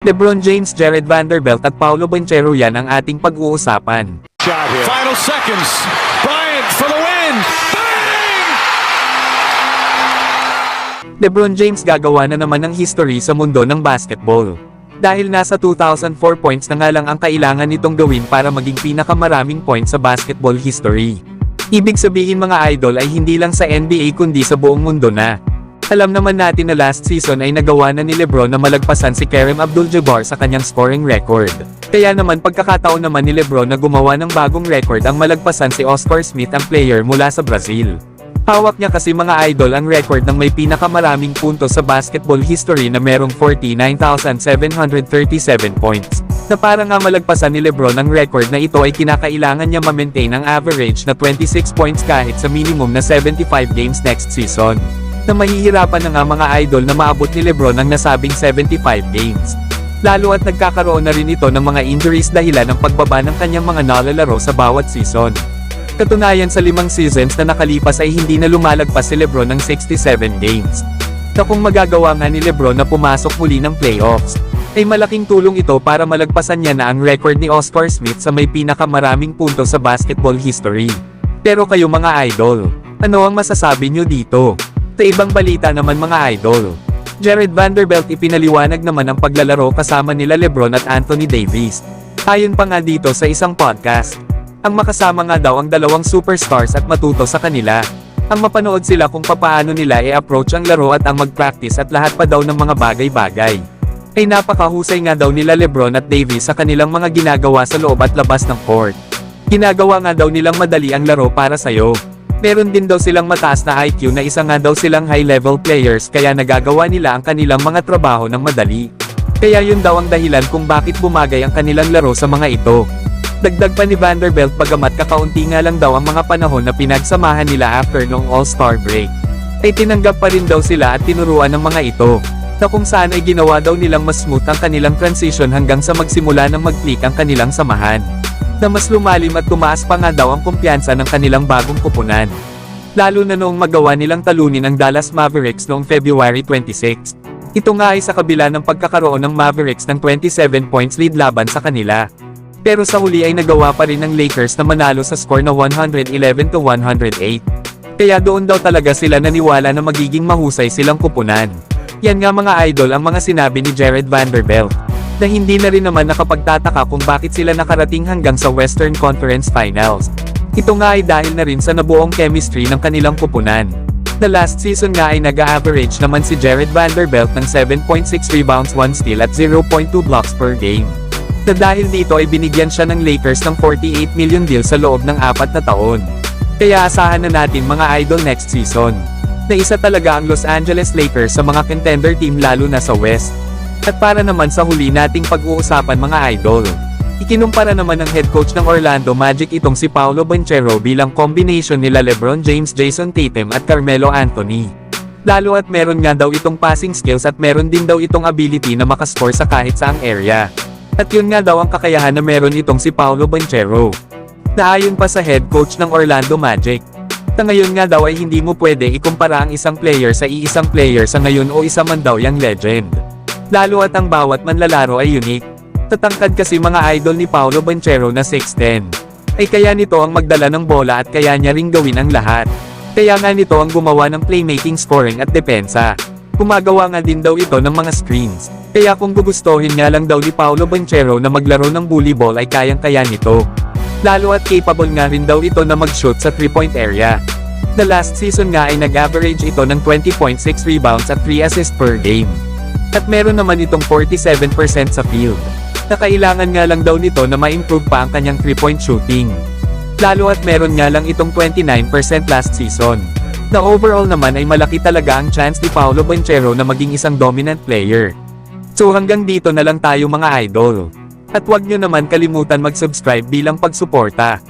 LeBron James, Jared Vanderbilt at Paolo Banchero, yan ang ating pag-uusapan. Final seconds. Bryant for the win. Bang! LeBron James gagawa na naman ng history sa mundo ng basketball. Dahil nasa 2004 points na nga lang ang kailangan nitong gawin para maging pinakamaraming points sa basketball history. Ibig sabihin mga idol ay hindi lang sa NBA kundi sa buong mundo na. Alam naman natin na last season ay nagawa na ni LeBron na malagpasan si Kareem Abdul-Jabbar sa kanyang scoring record. Kaya naman pagkakataon naman ni LeBron na gumawa ng bagong record ang malagpasan si Oscar Smith, ang player mula sa Brazil. Hawak niya kasi mga idol ang record ng may pinakamaraming puntos sa basketball history na merong 49,737 points. Na para nga malagpasan ni LeBron ang record na ito ay kinakailangan niya ma-maintain ang average na 26 points kahit sa minimum na 75 games next season. Na mahihirapan na nga mga idol na maabot ni LeBron ang nasabing 75 games. Lalo at nagkakaroon na rin ito ng mga injuries dahilan ng pagbaba ng kanyang mga nalalaro sa bawat season. Katunayan sa 5 seasons na nakalipas ay hindi na lumalagpas si LeBron ng 67 games. Na kung magagawa nga ni LeBron na pumasok muli ng playoffs, ay malaking tulong ito para malagpasan niya na ang record ni Oscar Smith sa may pinakamaraming puntos sa basketball history. Pero kayo mga idol, ano ang masasabi nyo dito? Sa ibang balita naman mga idol, Jared Vanderbilt ipinaliwanag naman ang paglalaro kasama nila LeBron at Anthony Davis. Ayon pa nga dito sa isang podcast, ang makasama nga daw ang dalawang superstars at matuto sa kanila. Ang mapanood sila kung papaano nila i-approach ang laro at ang mag-practice at lahat pa daw ng mga bagay-bagay. Ay napakahusay nga daw nila LeBron at Davis sa kanilang mga ginagawa sa loob at labas ng court. Ginagawa nga daw nilang madali ang laro para sayo. Meron din daw silang mataas na IQ na isa nga daw silang high-level players kaya nagagawa nila ang kanilang mga trabaho ng madali. Kaya yun daw ang dahilan kung bakit bumagay ang kanilang laro sa mga ito. Dagdag pa ni Vanderbilt bagamat kakaunti nga lang daw ang mga panahon na pinagsamahan nila after noong All-Star break, ay tinanggap pa rin daw sila at tinuruan ng mga ito, na kung saan ay ginawa daw nilang mas smooth ang kanilang transition hanggang sa magsimula ng mag-click ang kanilang samahan. Na mas lumalim at tumaas pa nga daw ang kumpiyansa ng kanilang bagong kupunan. Lalo na noong magawa nilang talunin ang Dallas Mavericks noong February 26. Ito nga ay sa kabila ng pagkakaroon ng Mavericks ng 27 points lead laban sa kanila. Pero sa huli ay nagawa pa rin ng Lakers na manalo sa score na 111-108. Kaya doon daw talaga sila naniwala na magiging mahusay silang kupunan. Yan nga mga idol ang mga sinabi ni Jared Vanderbilt. Na hindi na rin naman nakapagtataka kung bakit sila nakarating hanggang sa Western Conference Finals. Ito nga ay dahil na rin sa nabuong chemistry ng kanilang kupunan. Na last season nga ay nag-average naman si Jared Vanderbilt ng 7.6 rebounds, 1 steal at 0.2 blocks per game. Na dahil dito ay binigyan siya ng Lakers ng $48 million deal sa loob ng 4 na taon. Kaya asahan na natin mga idol next season, na isa talaga ang Los Angeles Lakers sa mga contender team lalo na sa West. At para naman sa huli nating pag-uusapan mga idol, ikinumpara naman ng head coach ng Orlando Magic itong si Paolo Banchero bilang combination nila LeBron James, Jason Tatum at Carmelo Anthony. Lalo at meron nga daw itong passing skills at meron din daw itong ability na makascore sa kahit saang area. At yun nga daw ang kakayahan na meron itong si Paolo Banchero. Na ayon pa sa head coach ng Orlando Magic, na ngayon nga daw ay hindi mo pwede ikumpara ang isang player sa iisang player sa ngayon o isa man daw yang legend. Lalo at ang bawat manlalaro ay unique. Tatangkad kasi mga idol ni Paolo Banchero na 6'10". Ay kaya nito ang magdala ng bola at kaya niya ring gawin ang lahat. Kaya nga nito ang gumawa ng playmaking, scoring at depensa. Gumagawa nga din daw ito ng mga screens. Kaya kung gugustuhin nga lang daw ni Paolo Banchero na maglaro ng bully ball ay kayang-kaya nito. Lalo at capable nga rin daw ito na mag-shoot sa 3-point area. The last season nga ay nag-average ito ng 20.6 rebounds at 3 assists per game. At meron naman itong 47% sa field. Na kailangan nga lang daw nito na ma-improve pa ang kanyang 3-point shooting. Lalo at meron nga lang itong 29% last season. Na overall naman ay malaki talaga ang chance ni Paolo Banchero na maging isang dominant player. So hanggang dito na lang tayo mga idol. At huwag nyo naman kalimutan mag-subscribe bilang pagsuporta.